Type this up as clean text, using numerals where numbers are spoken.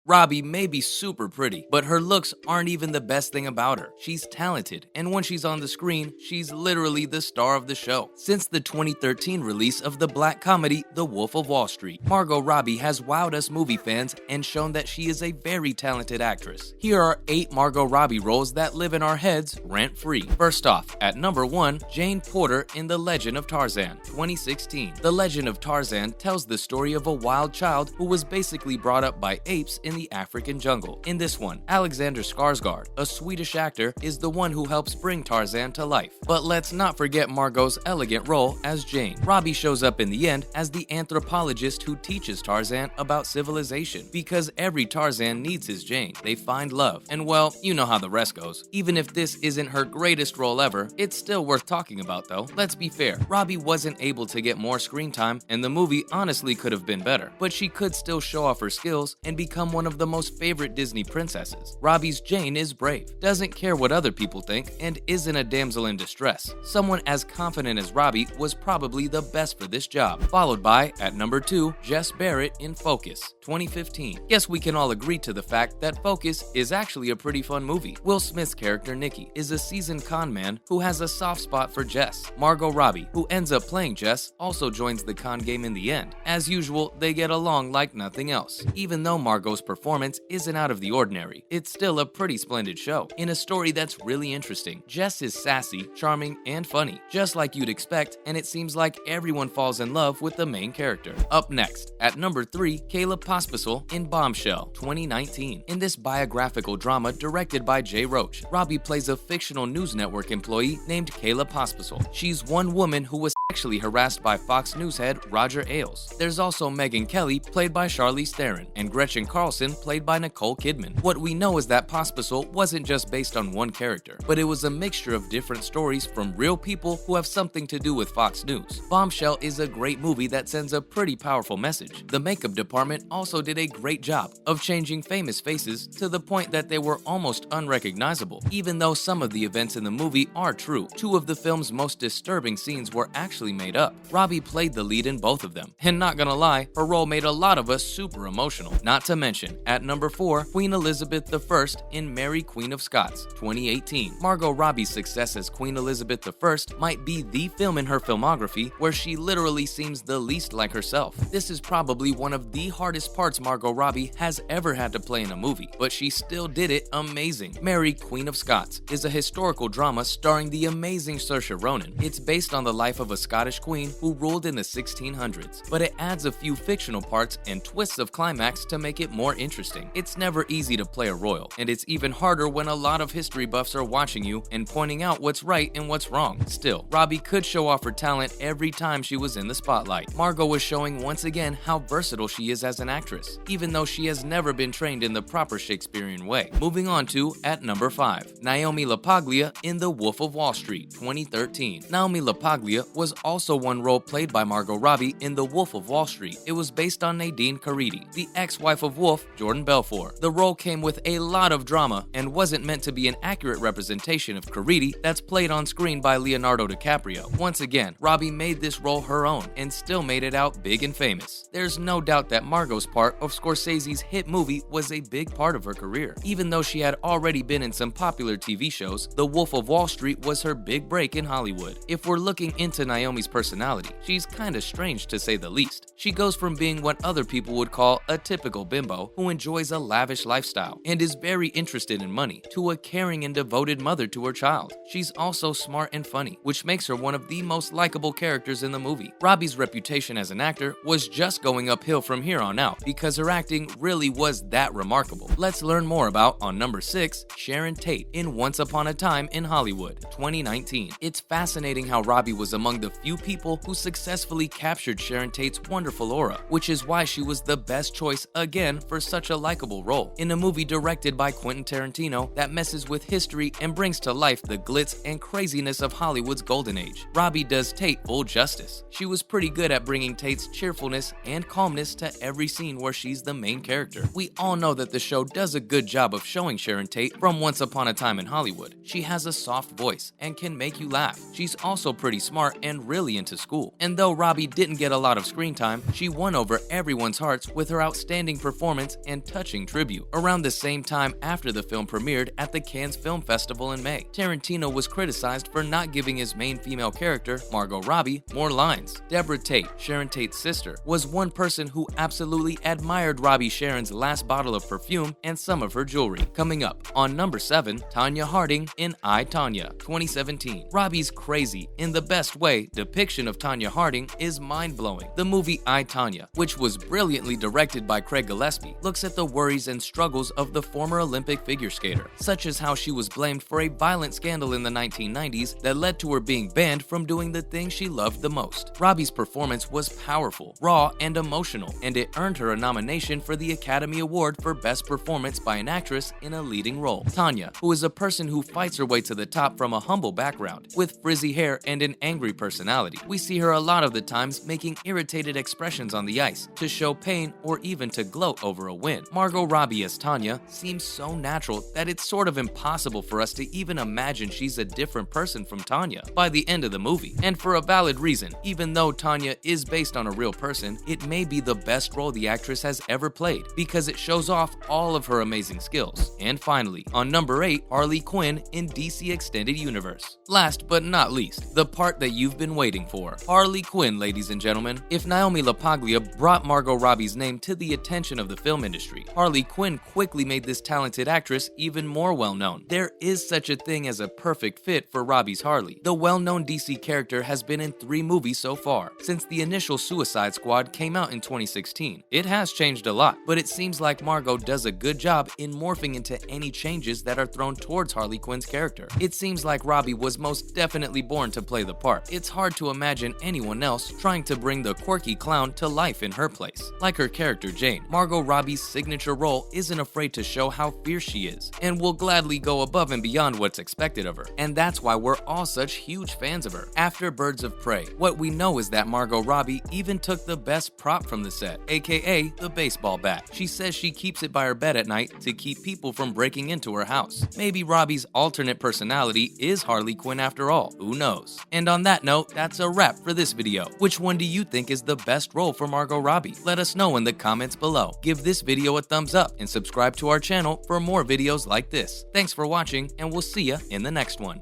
Robbie may be super pretty, but her looks aren't even the best thing about her. She's talented, and when she's on the screen, she's literally the star of the show. Since the 2013 release of the black comedy The Wolf of Wall Street, Margot Robbie has wowed us movie fans and shown that she is a very talented actress. Here are 8 Margot Robbie roles that live in our heads rent-free. First off, at number 1, Jane Porter in The Legend of Tarzan, 2016. The Legend of Tarzan tells the story of a wild child who was basically brought up by apes in the African jungle. In this one, Alexander Skarsgård, a Swedish actor, is the one who helps bring Tarzan to life. But let's not forget Margot's elegant role as Jane. Robbie shows up in the end as the anthropologist who teaches Tarzan about civilization. Because every Tarzan needs his Jane. They find love. And well, you know how the rest goes. Even if this isn't her greatest role ever, it's still worth talking about though. Let's be fair, Robbie wasn't able to get more screen time, and the movie honestly could have been better. But she could still show off her skills and become one of the most favorite Disney princesses. Robbie's Jane is brave, doesn't care what other people think, and isn't a damsel in distress. Someone as confident as Robbie was probably the best for this job. Followed by, at number 2, Jess Barrett in Focus, 2015. Guess we can all agree to the fact that Focus is actually a pretty fun movie. Will Smith's character Nicky is a seasoned con man who has a soft spot for Jess. Margot Robbie, who ends up playing Jess, also joins the con game in the end. As usual, they get along like nothing else. Even though Margot's performance isn't out of the ordinary, it's still a pretty splendid show. In a story that's really interesting, Jess is sassy, charming, and funny, just like you'd expect, and it seems like everyone falls in love with the main character. Up next, at number 3, Kayla Pospisil in Bombshell, 2019. In this biographical drama directed by Jay Roach, Robbie plays a fictional news network employee named Kayla Pospisil. She's one woman who was sexually harassed by Fox News head Roger Ailes. There's also Megyn Kelly, played by Charlize Theron, and Gretchen Carlson, played by Nicole Kidman. What we know is that Pospisil wasn't just based on one character, but it was a mixture of different stories from real people who have something to do with Fox News. Bombshell is a great movie that sends a pretty powerful message. The makeup department also did a great job of changing famous faces to the point that they were almost unrecognizable. Even though some of the events in the movie are true, 2 of the film's most disturbing scenes were actually made up. Robbie played the lead in both of them, and not gonna lie, her role made a lot of us super emotional. Not to mention, at number 4, Queen Elizabeth I in Mary Queen of Scots, 2018. Margot Robbie's success as Queen Elizabeth I might be the film in her filmography where she literally seems the least like herself. This is probably one of the hardest parts Margot Robbie has ever had to play in a movie, but she still did it amazing. Mary Queen of Scots is a historical drama starring the amazing Saoirse Ronan. It's based on the life of a Scottish queen who ruled in the 1600s, but it adds a few fictional parts and twists of climax to make it more interesting. It's never easy to play a royal, and it's even harder when a lot of history buffs are watching you and pointing out what's right and what's wrong. Still, Robbie could show off her talent every time she was in the spotlight. Margot was showing once again how versatile she is as an actress, even though she has never been trained in the proper Shakespearean way. Moving on to, at number 5, Naomi LaPaglia in The Wolf of Wall Street, 2013. Naomi LaPaglia was also one role played by Margot Robbie in The Wolf of Wall Street. It was based on Nadine Caridi, the ex-wife of Wolf, Jordan Belfort. The role came with a lot of drama and wasn't meant to be an accurate representation of Caridi that's played on screen by Leonardo DiCaprio. Once again, Robbie made this role her own and still made it out big and famous. There's no doubt that Margot's part of Scorsese's hit movie was a big part of her career. Even though she had already been in some popular TV shows, The Wolf of Wall Street was her big break in Hollywood. If we're looking into Naomi's personality, she's kinda strange to say the least. She goes from being what other people would call a typical bimbo who enjoys a lavish lifestyle and is very interested in money, to a caring and devoted mother to her child. She's also smart and funny, which makes her one of the most likable characters in the movie. Robbie's reputation as an actor was just going uphill from here on out because her acting really was that remarkable. Let's learn more about, on number 6, Sharon Tate in Once Upon a Time in Hollywood, 2019. It's fascinating how Robbie was among the few people who successfully captured Sharon Tate's wonderful aura, which is why she was the best choice again for such a likable role. In a movie directed by Quentin Tarantino that messes with history and brings to life the glitz and craziness of Hollywood's golden age, Robbie does Tate full justice. She was pretty good at bringing Tate's cheerfulness and calmness to every scene where she's the main character. We all know that the show does a good job of showing Sharon Tate from Once Upon a Time in Hollywood. She has a soft voice and can make you laugh. She's also pretty smart and really into school. And though Robbie didn't get a lot of screen time, she won over everyone's hearts with her outstanding performance and touching tribute. Around the same time after the film premiered at the Cannes Film Festival in May, Tarantino was criticized for not giving his main female character, Margot Robbie, more lines. Deborah Tate, Sharon Tate's sister, was one person who absolutely admired Robbie Sharon's last bottle of perfume and some of her jewelry. Coming up, on number 7, Tonya Harding in I, Tonya, 2017. Robbie's crazy, in the best way, depiction of Tonya Harding is mind-blowing. The movie I, Tonya, which was brilliantly directed by Craig Gillespie, looks at the worries and struggles of the former Olympic figure skater, such as how she was blamed for a violent scandal in the 1990s that led to her being banned from doing the thing she loved the most. Robbie's performance was powerful, raw, and emotional, and it earned her a nomination for the Academy Award for Best Performance by an Actress in a Leading Role. Tonya, who is a person who fights her way to the top from a humble background, with frizzy hair and an angry personality. We see her a lot of the times making irritated expressions on the ice, to show pain or even to gloat over a win. Margot Robbie as Tonya seems so natural that it's sort of impossible for us to even imagine she's a different person from Tonya by the end of the movie. And for a valid reason, even though Tonya is based on a real person, it may be the best role the actress has ever played because it shows off all of her amazing skills. And finally, on number 8, Harley Quinn in DC Extended Universe. Last but not least, the part that you've been waiting for. Harley Quinn, ladies and gentlemen. If Naomi LaPaglia brought Margot Robbie's name to the attention of the film industry, Harley Quinn quickly made this talented actress even more well-known. There is such a thing as a perfect fit for Robbie's Harley. The well-known DC character has been in 3 movies so far, since the initial Suicide Squad came out in 2016. It has changed a lot, but it seems like Margot does a good job in morphing into any changes that are thrown towards Harley Quinn's character. It seems like Robbie was most definitely born to play the part. It's hard to imagine anyone else trying to bring the quirky clown to life in her place. Like her character Jane, Margot Robbie's signature role isn't afraid to show how fierce she is, and will gladly go above and beyond what's expected of her. And that's why we're all such huge fans of her. After Birds of Prey, what we know is that Margot Robbie even took the best prop from the set, aka the baseball bat. She says she keeps it by her bed at night to keep people from breaking into her house. Maybe Robbie's alternate personality is Harley Quinn after all, who knows? And on that note, that's a wrap for this video. Which one do you think is the best role for Margot Robbie? Let us know in the comments below. Give this video a thumbs up and subscribe to our channel for more videos like this. Thanks for watching, and we'll see ya in the next one.